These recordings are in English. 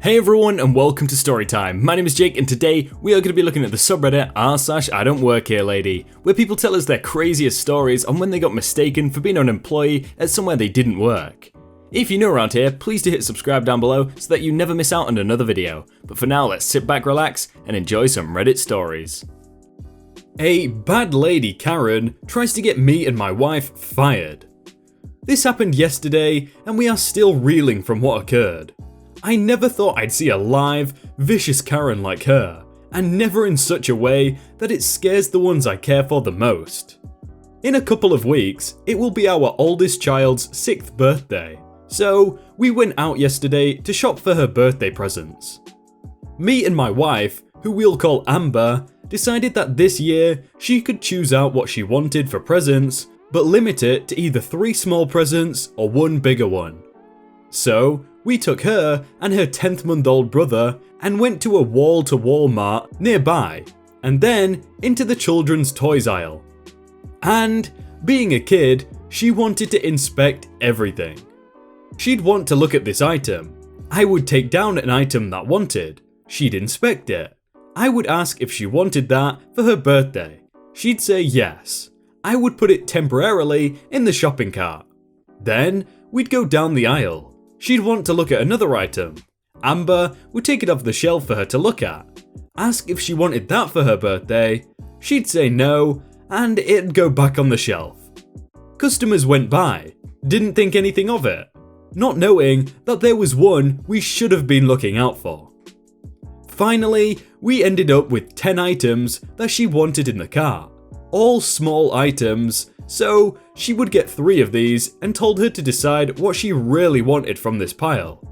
Hey everyone and welcome to Storytime. My name is Jake and today we are going to be looking at the subreddit r/idontworkherelady, where people tell us their craziest stories on when they got mistaken for being an employee at somewhere they didn't work. If you're new around here, please do hit subscribe down below so that you never miss out on another video. But for now, let's sit back, relax and enjoy some Reddit stories. A bad lady, Karen, tries to get me and my wife fired. This happened yesterday and we are still reeling from what occurred. I never thought I'd see a live, vicious Karen like her, and never in such a way that it scares the ones I care for the most. In a couple of weeks, it will be our oldest child's 6th birthday, so we went out yesterday to shop for her birthday presents. Me and my wife, who we'll call Amber, decided that this year she could choose out what she wanted for presents, but limit it to either 3 small presents or 1 bigger one. So, we took her and her 10th-month-old brother and went to a wall-to-wall mart nearby, and then into the children's toys aisle. And, being a kid, she wanted to inspect everything. She'd want to look at this item. I would take down an item that wanted. She'd inspect it. I would ask if she wanted that for her birthday. She'd say yes. I would put it temporarily in the shopping cart. Then, we'd go down the aisle. She'd want to look at another item. Amber would take it off the shelf for her to look at. Ask if she wanted that for her birthday. She'd say no, and it'd go back on the shelf. Customers went by, didn't think anything of it, not knowing that there was one we should have been looking out for. Finally, we ended up with 10 items that she wanted in the cart. All small items, so she would get 3 of these and told her to decide what she really wanted from this pile.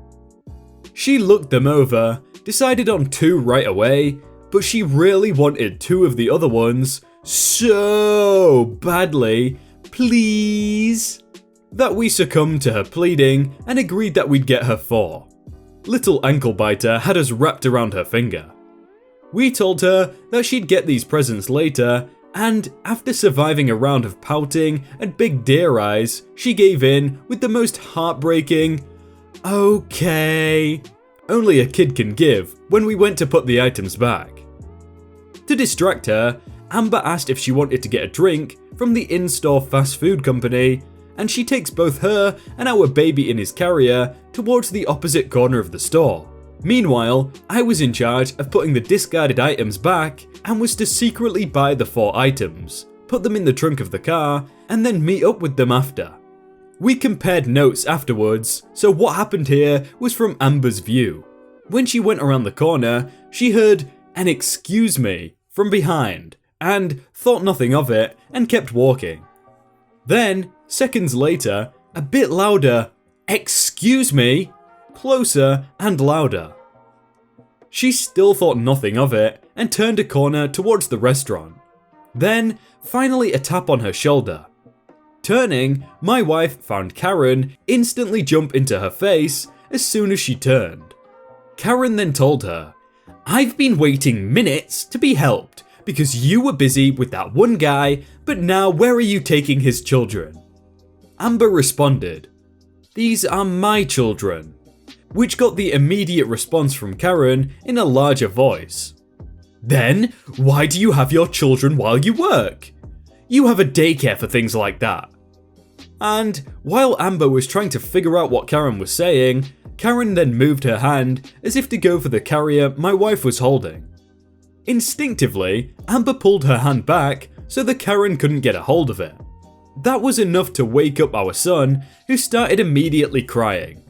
She looked them over, decided on 2 right away, but she really wanted 2 of the other ones so badly, please, that we succumbed to her pleading and agreed that we'd get her 4. Little ankle biter had us wrapped around her finger. We told her that she'd get these presents later, and after surviving a round of pouting and big deer eyes, she gave in with the most heartbreaking, okay, only a kid can give when we went to put the items back. To distract her, Amber asked if she wanted to get a drink from the in-store fast food company, and she takes both her and our baby in his carrier towards the opposite corner of the store. Meanwhile, I was in charge of putting the discarded items back and was to secretly buy the 4 items, put them in the trunk of the car, and then meet up with them after. We compared notes afterwards, so what happened here was from Amber's view. When she went around the corner, she heard an "excuse me" from behind and thought nothing of it and kept walking. Then, seconds later, a bit louder, "excuse me," closer and louder. She still thought nothing of it and turned a corner towards the restaurant. Then, finally a tap on her shoulder. Turning, my wife found Karen instantly jump into her face as soon as she turned. Karen then told her, "I've been waiting minutes to be helped because you were busy with that one guy, but now where are you taking his children?" Amber responded, "These are my children," which got the immediate response from Karen in a larger voice. "Then, why do you have your children while you work? You have a daycare for things like that." And while Amber was trying to figure out what Karen was saying, Karen then moved her hand as if to go for the carrier my wife was holding. Instinctively, Amber pulled her hand back so the Karen couldn't get a hold of it. That was enough to wake up our son, who started immediately crying.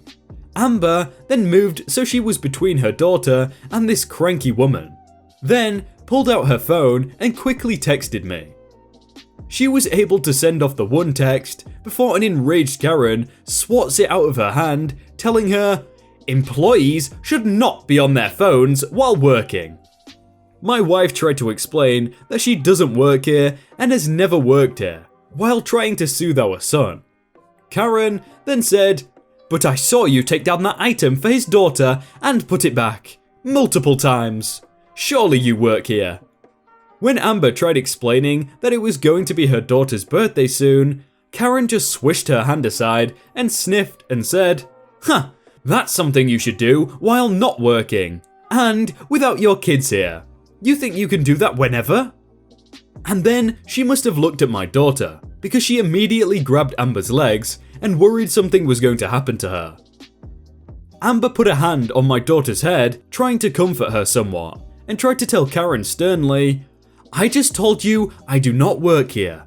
Amber then moved so she was between her daughter and this cranky woman, then pulled out her phone and quickly texted me. She was able to send off the one text before an enraged Karen swats it out of her hand, telling her, "Employees should not be on their phones while working." My wife tried to explain that she doesn't work here and has never worked here, while trying to soothe our son. Karen then said, "But I saw you take down that item for his daughter and put it back, multiple times. Surely you work here." When Amber tried explaining that it was going to be her daughter's birthday soon, Karen just swished her hand aside and sniffed and said, "Huh, That's something you should do while not working, and without your kids here. You think you can do that whenever? And then she must have looked at my daughter, because she immediately grabbed Amber's legs and worried something was going to happen to her. Amber put a hand on my daughter's head, trying to comfort her somewhat, and tried to tell Karen sternly, "I just told you I do not work here."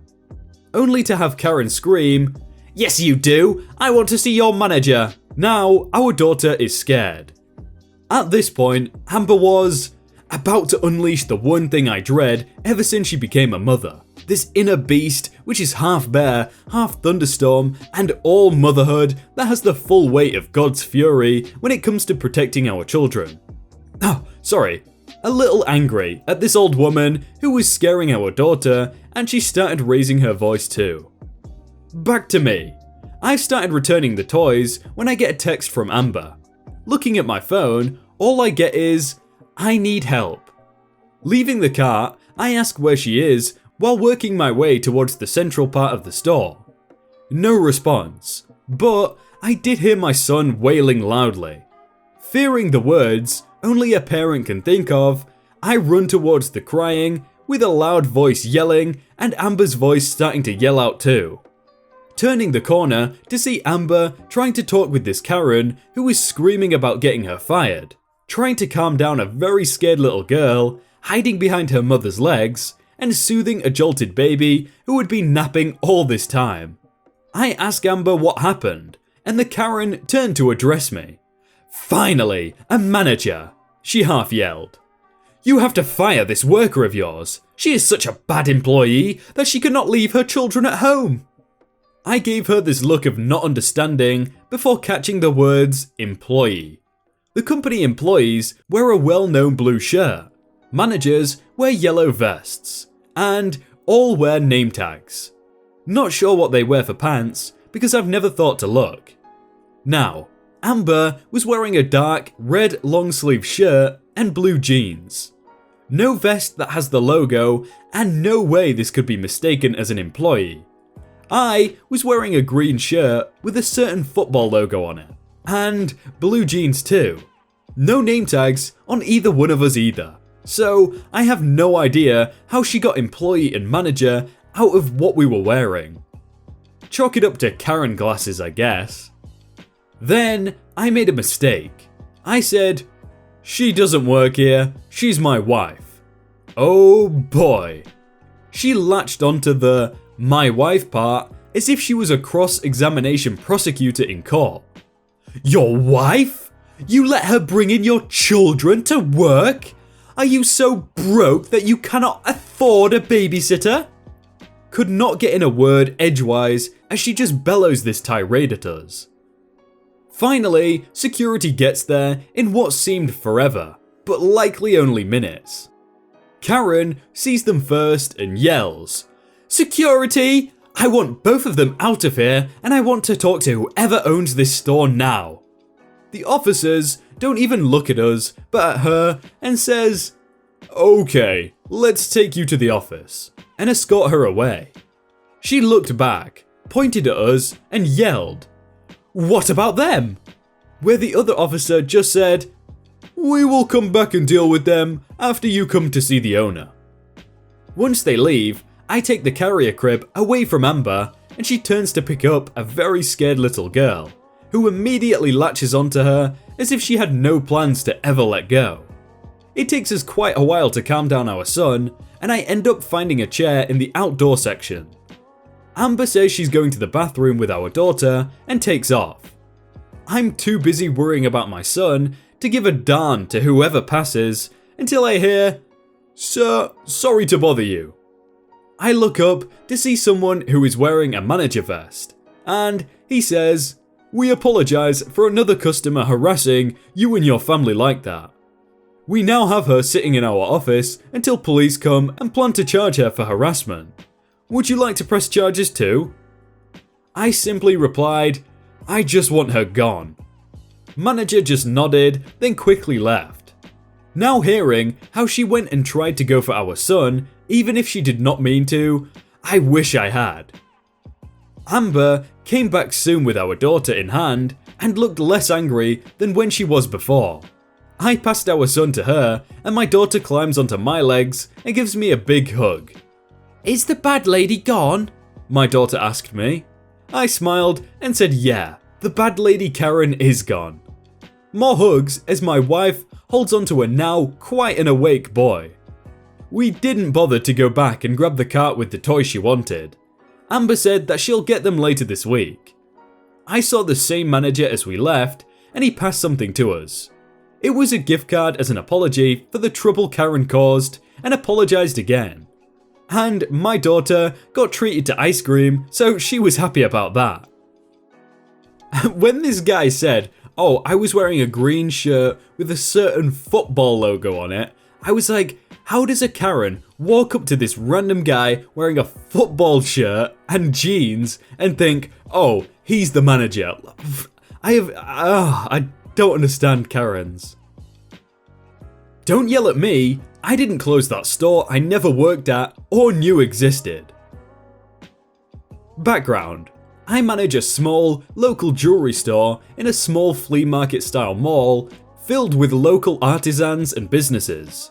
Only to have Karen scream, "Yes you do, I want to see your manager." Now our daughter is scared. At this point, Amber was about to unleash the one thing I dread ever since she became a mother. This inner beast, which is half bear, half thunderstorm, and all motherhood that has the full weight of God's fury when it comes to protecting our children. Oh, sorry. A little angry at this old woman who was scaring our daughter, and she started raising her voice too. Back to me. I've started returning the toys when I get a text from Amber. Looking at my phone, all I get is, "I need help." Leaving the cart, I ask where she is while working my way towards the central part of the store. No response, but I did hear my son wailing loudly. Fearing the words only a parent can think of, I run towards the crying with a loud voice yelling and Amber's voice starting to yell out too. Turning the corner to see Amber trying to talk with this Karen who is screaming about getting her fired, trying to calm down a very scared little girl, hiding behind her mother's legs, and soothing a jolted baby who had been napping all this time. I ask Amber what happened, and the Karen turned to address me. "Finally, a manager," she half yelled. "You have to fire this worker of yours. She is such a bad employee that she cannot leave her children at home." I gave her this look of not understanding before catching the words employee. The company employees wear a well-known blue shirt, managers wear yellow vests, and all wear name tags. Not sure what they wear for pants because I've never thought to look. Now, Amber was wearing a dark red long-sleeve shirt and blue jeans. No vest that has the logo, and no way this could be mistaken as an employee. I was wearing a green shirt with a certain football logo on it, and blue jeans too. No name tags on either one of us either, so I have no idea how she got employee and manager out of what we were wearing. Chalk it up to Karen glasses, I guess. Then I made a mistake. I said, "She doesn't work here, she's my wife." Oh boy. She latched onto the "my wife" part as if she was a cross-examination prosecutor in court. "Your wife? You let her bring in your children to work? Are you so broke that you cannot afford a babysitter?" Could not get in a word edgewise as she just bellows this tirade at us. Finally, security gets there in what seemed forever, but likely only minutes. Karen sees them first and yells, "Security! I want both of them out of here and I want to talk to whoever owns this store now." The officers don't even look at us but at her and says, "Okay, let's take you to the office," and escort her away. She looked back, pointed at us and yelled, "What about them?" Where the other officer just said, "We will come back and deal with them after you come to see the owner." Once they leave, I take the carrier crib away from Amber and she turns to pick up a very scared little girl, who immediately latches onto her as if she had no plans to ever let go. It takes us quite a while to calm down our son, and I end up finding a chair in the outdoor section. Amber says she's going to the bathroom with our daughter and takes off. I'm too busy worrying about my son to give a darn to whoever passes until I hear, "Sir, sorry to bother you." I look up to see someone who is wearing a manager vest, and he says, "We apologise for another customer harassing you and your family like that. We now have her sitting in our office until police come and plan to charge her for harassment. Would you like to press charges too?" I simply replied, "I just want her gone." Manager just nodded, then quickly left. Now hearing how she went and tried to go for our son, even if she did not mean to, I wish I had. Amber came back soon with our daughter in hand, and looked less angry than when she was before. I passed our son to her, and my daughter climbs onto my legs and gives me a big hug. "Is the bad lady gone?" my daughter asked me. I smiled and said yeah, the bad lady Karen is gone. More hugs as my wife holds onto a now quite an awake boy. We didn't bother to go back and grab the cart with the toy she wanted. Amber said that she'll get them later this week. I saw the same manager as we left, and he passed something to us. It was a gift card as an apology for the trouble Karen caused, and apologized again. And my daughter got treated to ice cream, so she was happy about that. When this guy said, "Oh, I was wearing a green shirt with a certain football logo on it," I was like, how does a Karen walk up to this random guy wearing a football shirt and jeans and think, "Oh, he's the manager"? I don't understand Karens. Don't yell at me, I didn't close that store I never worked at or knew existed. Background: I manage a small, local jewelry store in a small flea market style mall filled with local artisans and businesses.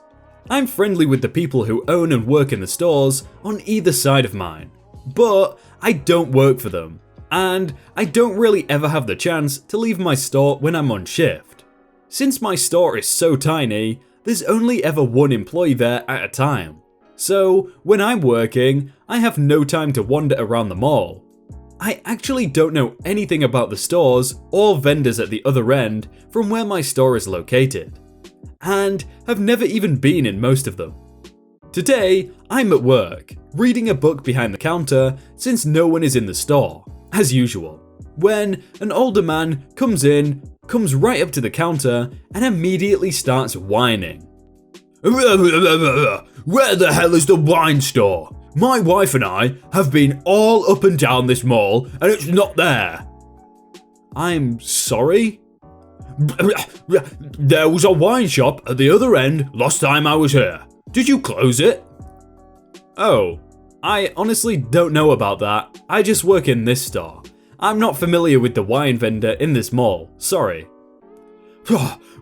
I'm friendly with the people who own and work in the stores on either side of mine, but I don't work for them, and I don't really ever have the chance to leave my store when I'm on shift. Since my store is so tiny, there's only ever one employee there at a time, so when I'm working, I have no time to wander around the mall. I actually don't know anything about the stores or vendors at the other end from where my store is located, and have never even been in most of them. Today, I'm at work, reading a book behind the counter since no one is in the store, as usual, when an older man comes right up to the counter and immediately starts whining. "Where the hell is the wine store? My wife and I have been all up and down this mall and it's not there." "I'm sorry?" "There was a wine shop at the other end last time I was here. Did you close it?" "Oh, I honestly don't know about that. I just work in this store. I'm not familiar with the wine vendor in this mall, sorry."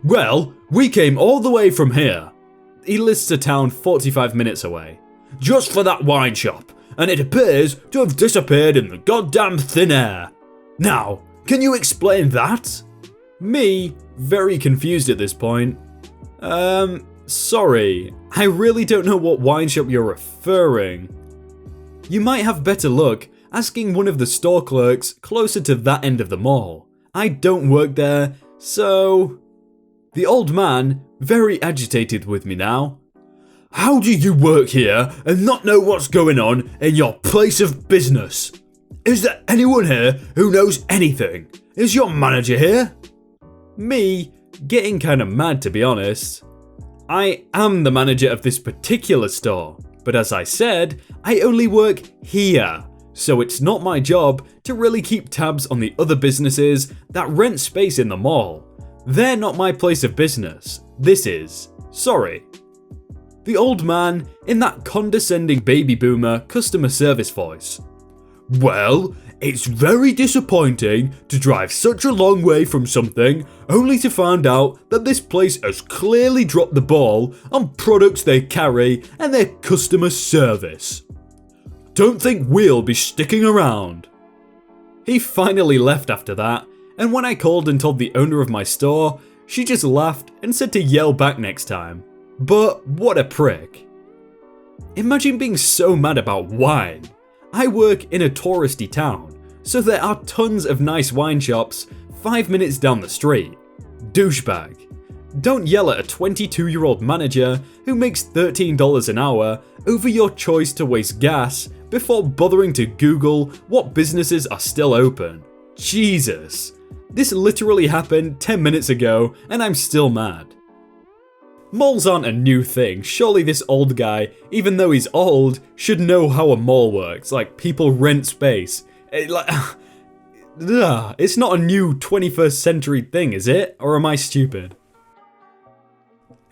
"Well, we came all the way from here." He lists a town 45 minutes away. "Just for that wine shop, and it appears to have disappeared in the goddamn thin air. Now, can you explain that?" Me, very confused at this point. Sorry, I really don't know what wine shop you're referring." "You might have better luck asking one of the store clerks closer to that end of the mall. I don't work there, so..." The old man, very agitated with me now. "How do you work here and not know what's going on in your place of business? Is there anyone here who knows anything? Is your manager here?" Me, getting kinda mad to be honest. "I am the manager of this particular store, but as I said, I only work here, so it's not my job to really keep tabs on the other businesses that rent space in the mall. They're not my place of business. This is. Sorry." The old man, in that condescending baby boomer customer service voice. "Well, it's very disappointing to drive such a long way from something only to find out that this place has clearly dropped the ball on products they carry and their customer service. Don't think we'll be sticking around." He finally left after that, and when I called and told the owner of my store, she just laughed and said to yell back next time. But what a prick. Imagine being so mad about wine. I work in a touristy town, so there are tons of nice wine shops 5 minutes down the street. Douchebag. Don't yell at a 22-year-old manager who makes $13 an hour over your choice to waste gas before bothering to Google what businesses are still open. Jesus. This literally happened 10 minutes ago and I'm still mad. Malls aren't a new thing. Surely this old guy, even though he's old, should know how a mall works. Like, people rent space. It's not a new 21st century thing, is it? Or am I stupid?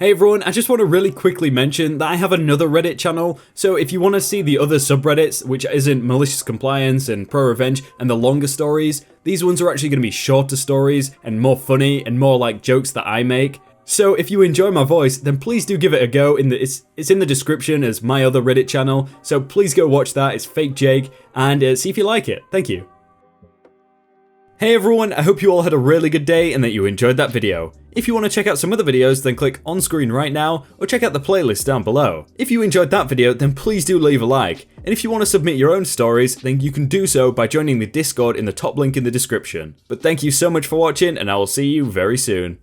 Hey everyone, I just want to really quickly mention that I have another Reddit channel, so if you want to see the other subreddits, which isn't malicious compliance and pro-revenge and the longer stories, these ones are actually going to be shorter stories and more funny and more like jokes that I make. So if you enjoy my voice, then please do give it a go. It's in the description as my other Reddit channel, so please go watch that. It's Fake Jake, and see if you like it. Thank you. Hey everyone, I hope you all had a really good day and that you enjoyed that video. If you want to check out some other videos, then click on screen right now or check out the playlist down below. If you enjoyed that video, then please do leave a like. And if you want to submit your own stories, then you can do so by joining the Discord in the top link in the description. But thank you so much for watching, and I will see you very soon.